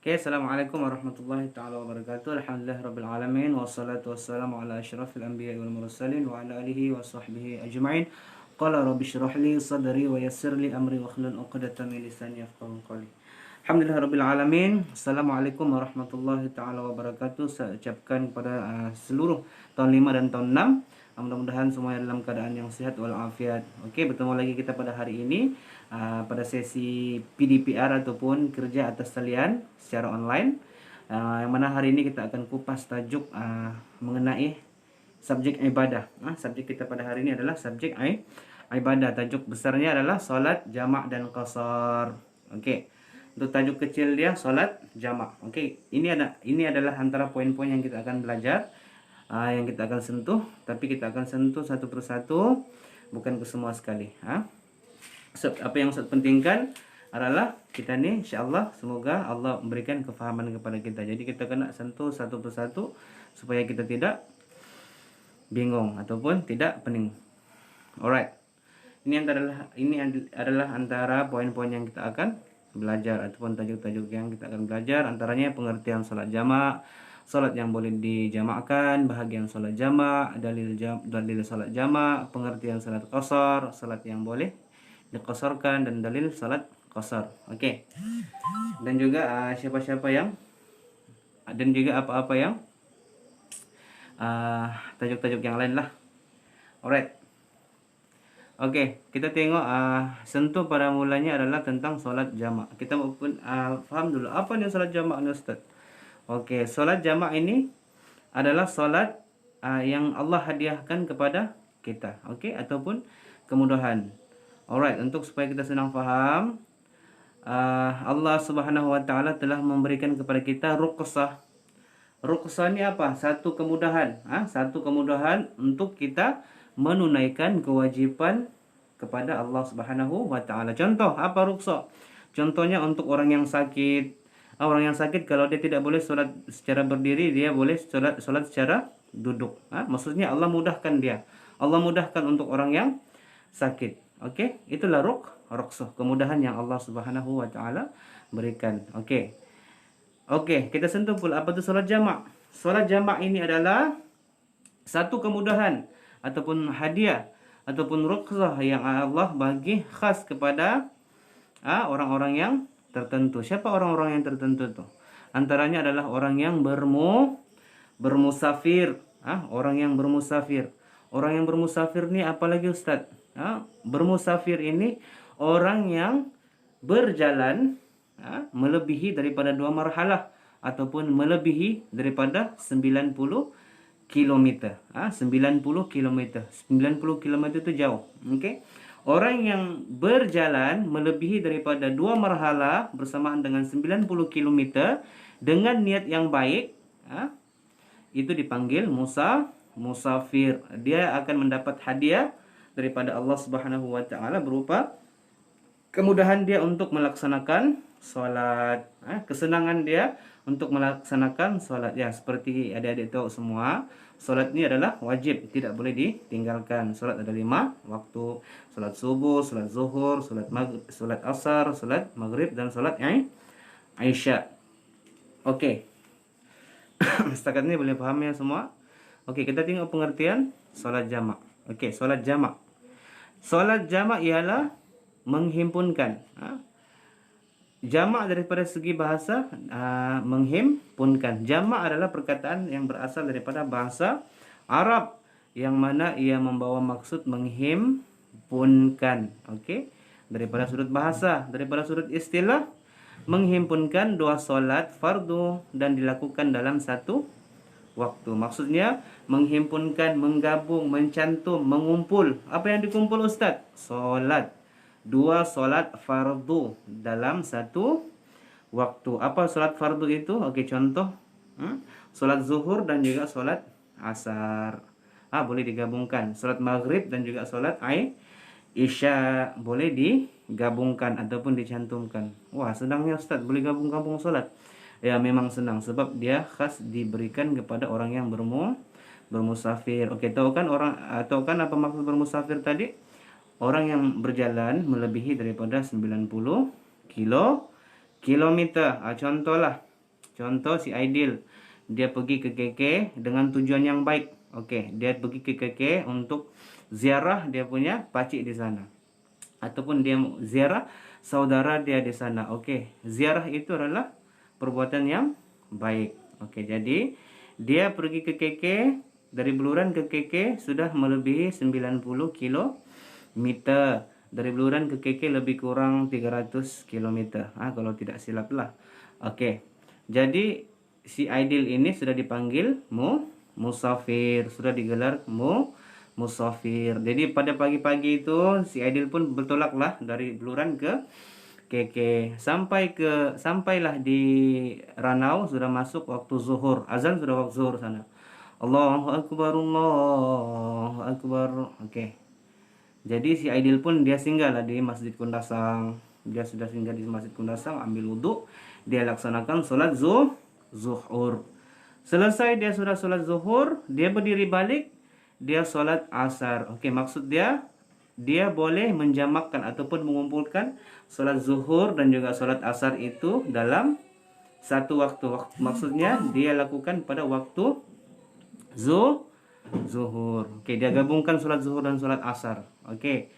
Oke, Assalamualaikum warahmatullahi taala wabarakatuh. Alhamdulillah rabbil alamin wassalatu wassalamu ala asyrafil anbiya'i wal mursalin wa ala alihi wa sahbihi ajma'in. Qala rabbi shrah li sadri wa yassir li amri wa hlul 'uqdatam min lisani yafqahu qawli. Alhamdulillah rabbil alamin. Assalamualaikum warahmatullahi taala wabarakatuh. Saya ucapkan kepada seluruh tahun 5 dan tahun 6. Mudah-mudahan semuanya dalam keadaan yang sehat walafiat. Oke, bertemu lagi kita pada hari ini pada sesi PDPR ataupun kerja atas talian secara online. Yang mana hari ini kita akan kupas tajuk mengenai subjek ibadah. Subjek kita pada hari ini adalah subjek ibadah. Tajuk besarnya adalah solat jamak dan qasar. Okey. Untuk tajuk kecil dia solat jamak. Okey, ini adalah antara poin-poin yang kita akan belajar, yang kita akan sentuh, tapi kita akan sentuh satu persatu, bukan ke semua sekali. Apa yang Ustaz pentingkan adalah kita ni insya-Allah semoga Allah memberikan kefahaman kepada kita. Jadi kita kena sentuh satu persatu supaya kita tidak bingung ataupun tidak pening. Alright. Ini adalah antara poin-poin yang kita akan belajar ataupun tajuk-tajuk yang kita akan belajar, antaranya pengertian salat jamak, salat yang boleh dijamakkan, bahagian salat jamak, dalil salat jamak, pengertian salat qasar, salat yang boleh diqasarkan dan dalil salat qasar. Okey. Dan juga siapa-siapa yang dan juga apa-apa yang tajuk-tajuk yang lain lah. Alright. Okey, kita tengok sentuh pada mulanya adalah tentang solat jamak. Kita pun faham dulu apa ni solat jamak ni Ustaz. Okey, solat jamak ini adalah solat yang Allah hadiahkan kepada kita. Okey, ataupun kemudahan. Alright, untuk supaya kita senang faham, Allah Subhanahu wa taala telah memberikan kepada kita ruqsah. Ruqsah ni apa? Satu kemudahan, satu kemudahan untuk kita menunaikan kewajipan kepada Allah Subhanahu wa taala. Contoh, apa ruqsah? Contohnya untuk orang yang sakit. Orang yang sakit kalau dia tidak boleh solat secara berdiri, dia boleh solat secara duduk. Maksudnya Allah mudahkan dia. Allah mudahkan untuk orang yang sakit. Okey, itulah ruqsah, kemudahan yang Allah Subhanahu wa taala berikan. Okey. Okey, kita sentuh pula apa tu solat jamak. Solat jamak ini adalah satu kemudahan ataupun hadiah ataupun ruqsah yang Allah bagi khas kepada orang-orang yang tertentu. Siapa orang-orang yang tertentu tu? Antaranya adalah orang yang bermusafir. Orang yang bermusafir. Orang yang bermusafir ni apa lagi Ustaz? Bermusafir ini orang yang berjalan melebihi daripada 2 marhalah ataupun melebihi daripada 90 kilometer. 90 kilometer. 90 kilometer itu jauh. Okey. Orang yang berjalan melebihi daripada 2 marhalah bersamaan dengan 90 kilometer dengan niat yang baik, itu dipanggil musafir. Dia akan mendapat hadiah daripada Allah Subhanahu wa taala berupa kemudahan dia untuk melaksanakan solat, kesenangan dia untuk melaksanakan solat. Ya, seperti adik-adik tahu semua, solat ini adalah wajib, tidak boleh ditinggalkan. Solat ada 5 waktu. Solat subuh, solat zuhur, solat maghrib, solat asar, solat maghrib dan solat Isya. Okey. Setakat ini boleh faham ya semua? Okey, kita tengok pengertian solat jamak. Okey, solat jamak. Solat jamak ialah menghimpunkan. Jamak daripada segi bahasa menghimpunkan. Jamak adalah perkataan yang berasal daripada bahasa Arab yang mana ia membawa maksud menghimpunkan. Okey, daripada sudut bahasa, daripada sudut istilah, menghimpunkan 2 solat fardu dan dilakukan dalam satu waktu. Maksudnya menghimpunkan, menggabung, mencantum, mengumpul. Apa yang dikumpul Ustaz? Solat. 2 solat fardu dalam satu waktu. Apa solat fardu itu? Okey, contoh. Solat zuhur dan juga solat asar. Boleh digabungkan. Solat maghrib dan juga solat Isya boleh digabungkan ataupun dicantumkan. Wah, senangnya Ustaz, boleh gabung-gabung solat. Ya, memang senang sebab dia khas diberikan kepada orang yang bermusafir. Okey, tahu kan apa maksud bermusafir tadi? Orang yang berjalan melebihi daripada 90 kilometer. Contohlah, Contoh si Aidil, dia pergi ke KK dengan tujuan yang baik. Okey, dia pergi ke KK untuk ziarah dia punya pakcik di sana. Ataupun dia ziarah saudara dia di sana. Okey, ziarah itu adalah perbuatan yang baik. Okey, jadi dia pergi ke KK, dari Beluran ke KK sudah melebihi 90 kilometer. Dari Beluran ke KK lebih kurang 300 kilometer. Kalau tidak silap lah. Okey. Jadi si Aidil ini sudah dipanggil musafir, sudah digelar musafir. Jadi pada pagi-pagi itu si Aidil pun bertolaklah dari Beluran ke KK. Sampailah di Ranau, sudah masuk waktu zuhur. Azan sudah waktu zuhur sana. Allahu Akbar, Allahu Akbar. Okey. Jadi si Aidil pun dia singgahlah di Masjid Kundasang. Dia sudah singgah di Masjid Kundasang, ambil wuduk, dia laksanakan solat zuhur. Selesai dia sudah solat zuhur, dia berdiri balik, dia solat asar. Okey, maksud dia boleh menjamakkan ataupun mengumpulkan solat zuhur dan juga solat asar itu dalam satu waktu. Maksudnya dia lakukan pada waktu zuhur. Okey, dia gabungkan solat zuhur dan solat asar. Okey.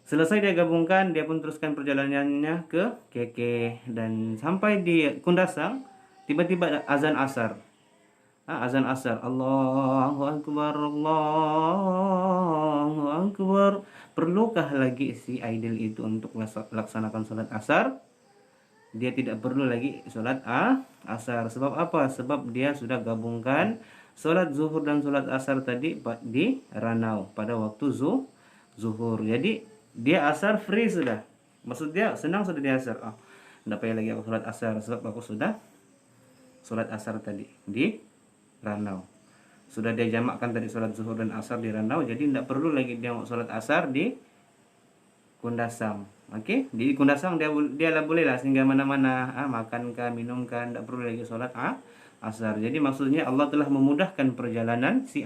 Selesai dia gabungkan, dia pun teruskan perjalanannya ke KK dan sampai di Kundasang, tiba-tiba azan asar. Azan asar. Allahu Akbar, Allahu Akbar. Perlukah lagi si Aidil itu untuk laksanakan solat asar? Dia tidak perlu lagi solat asar. Sebab apa? Sebab dia sudah gabungkan solat zuhur dan solat asar tadi di Ranau pada waktu zuhur. Jadi dia asar free sudah. Maksud dia senang sudah dia asar. Tidak payah lagi aku solat asar sebab aku sudah solat asar tadi di Ranau. Sudah dia jamakkan tadi solat zuhur dan asar di Ranau, jadi tidak perlu lagi dia mau solat asar di Kundasang. Okey, di Kundasang dia lah bolehlah singgah mana-mana, makankan, minumkan, tidak perlu lagi solat asar. Jadi maksudnya Allah telah memudahkan perjalanan si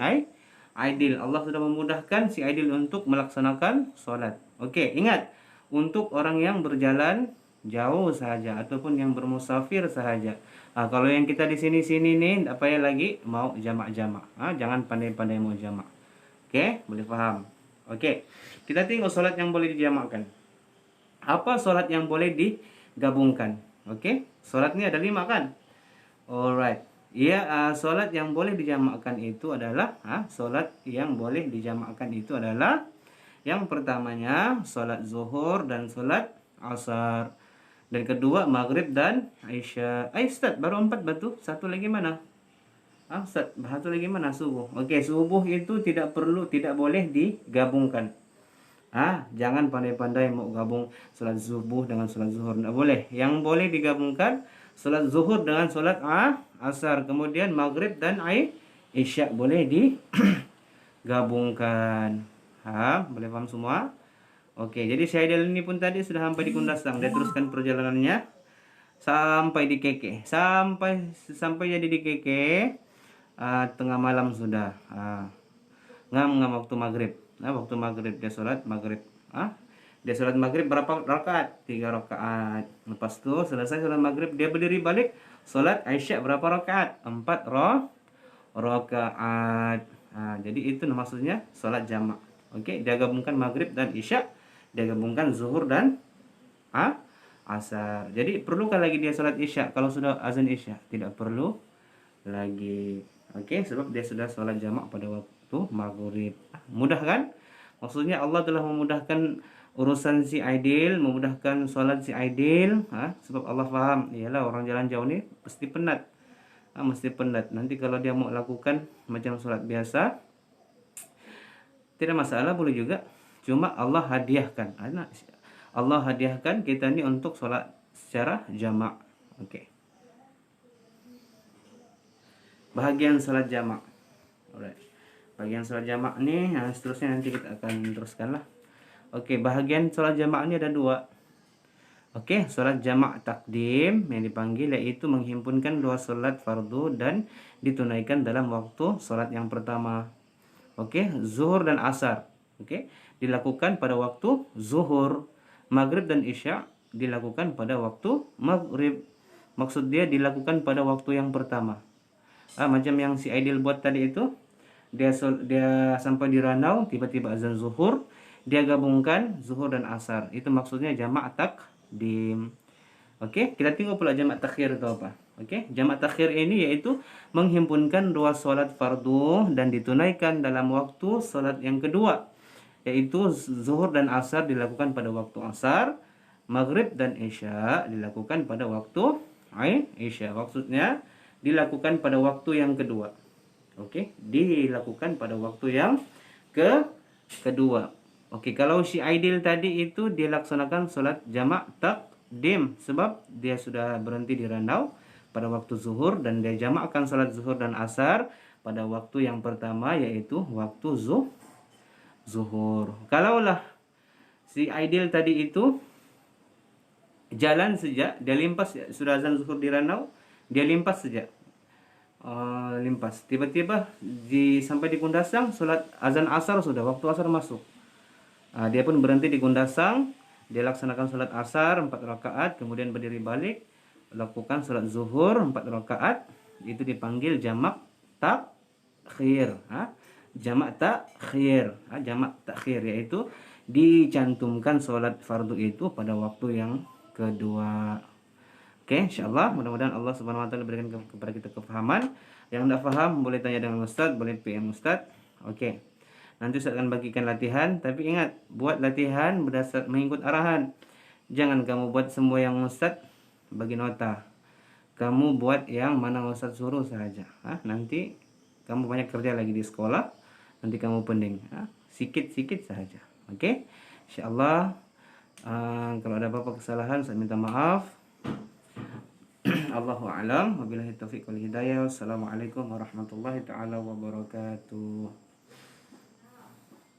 Aidil. Allah sudah memudahkan si Aidil untuk melaksanakan solat. Okey, ingat, untuk orang yang berjalan jauh sahaja ataupun yang bermusafir sahaja. Kalau yang kita di sini-sini nih, tak payah lagi mau jamak-jamak. Jangan pandai-pandai mau jamak. Okey, boleh faham? Okey, kita tengok solat yang boleh dijamakkan. Apa solat yang boleh digabungkan? Okey, solat ni ada 5 kan? Alright. Ya, solat yang boleh dijamakkan itu adalah solat yang boleh dijamakkan itu adalah yang pertamanya solat zuhur dan solat asar. Dan kedua maghrib dan isya. Ustaz, baru 4 batu. Satu lagi mana? Ustaz, satu lagi mana? Subuh. Okey, subuh itu tidak boleh digabungkan. Jangan pandai-pandai mau gabung solat subuh dengan solat zuhur. Tidak boleh. Yang boleh digabungkan solat zuhur dengan solat asar. Kemudian maghrib dan isya boleh digabungkan. Boleh faham semua? Okey, jadi si Aidil ini pun tadi sudah sampai di Kundasang. Dia teruskan perjalanannya sampai di KK. Sampai jadi di KK tengah malam sudah. Ngam waktu maghrib. Waktu maghrib dia solat maghrib. Dia solat maghrib berapa rakaat? 3 rakaat. Lepas tu selesai solat maghrib, dia berdiri balik solat isya berapa rakaat? 4 rakaat. Jadi itu maksudnya solat jamak. Okey, dia gabungkan maghrib dan isya, dia gabungkan zuhur dan asar. Jadi perlukah lagi dia solat isya kalau sudah azan isya? Tidak perlu lagi. Okey, sebab dia sudah solat jamak pada waktu maghrib. Mudah kan? Maksudnya Allah telah memudahkan urusan si Aidil, memudahkan solat si Aidil. Sebab Allah faham, iyalah orang jalan jauh ni pasti penat. Mesti penat. Nanti kalau dia mau lakukan macam solat biasa, tidak masalah, boleh juga. Cuma Allah hadiahkan. Allah hadiahkan kita ni untuk solat secara jamak. Okey. Bahagian solat jamak. Alright. Bahagian solat jamak ni seterusnya nanti kita akan teruskanlah. Okey, bahagian solat jamak ni ada 2. Okey, solat jamak takdim yang dipanggil iaitu menghimpunkan 2 solat fardu dan ditunaikan dalam waktu solat yang pertama. Okey, zuhur dan asar. Okey, dilakukan pada waktu zuhur. Maghrib dan isya dilakukan pada waktu maghrib. maksud dia dilakukan pada waktu yang pertama. Macam yang si Aidil buat tadi itu, dia sampai di Ranau, tiba-tiba azan zuhur, dia gabungkan zuhur dan asar. Itu maksudnya jamak takdim. Oke, kita tengok pula jamak takhir itu apa. Oke, jamak takhir ini yaitu menghimpunkan dua solat fardu dan ditunaikan dalam waktu solat yang kedua, yaitu zuhur dan asar dilakukan pada waktu asar, maghrib dan isya dilakukan pada waktu isya. Maksudnya dilakukan pada waktu yang kedua. Oke, dilakukan pada waktu yang kedua. Oke, kalau si Aidil tadi itu dilaksanakan solat jamak takdim sebab dia sudah berhenti di Ranau pada waktu zuhur dan dia jamakkan salat zuhur dan asar pada waktu yang pertama yaitu waktu zuhur. Kalaulah si Aidil tadi itu jalan saja, dia limpas sudah azan zuhur di Ranau, dia limpas saja. Limpas. Tiba-tiba sampai di Kundasang salat azan asar sudah, waktu asar masuk. Dia pun berhenti di Kundasang, dia laksanakan salat asar 4 rakaat, kemudian berdiri balik, lakukan salat zuhur 4 rakaat, itu dipanggil jamak takhir. Jamak takhir. Jamak takhir yaitu dicantumkan salat fardu itu pada waktu yang kedua. Oke, insyaallah mudah-mudahan Allah Subhanahu wa taala berikan kepada kita kefahaman. Yang tidak paham boleh tanya dengan Ustaz, boleh PM Ustaz. Oke. Nanti Ustaz akan bagikan latihan, tapi ingat, buat latihan berdasar mengikut arahan. Jangan kamu buat semua yang Ustaz bagi nota. Kamu buat yang mana Ustaz suruh saja. Nanti kamu banyak kerja lagi di sekolah, nanti kamu pening. Sikit-sikit saja. Oke? Insyaallah. Kalau ada apa-apa kesalahan saya minta maaf. Allahu a'lam. Wabillahi taufiq wal hidayah. Wassalamualaikum warahmatullahi taala wabarakatuh.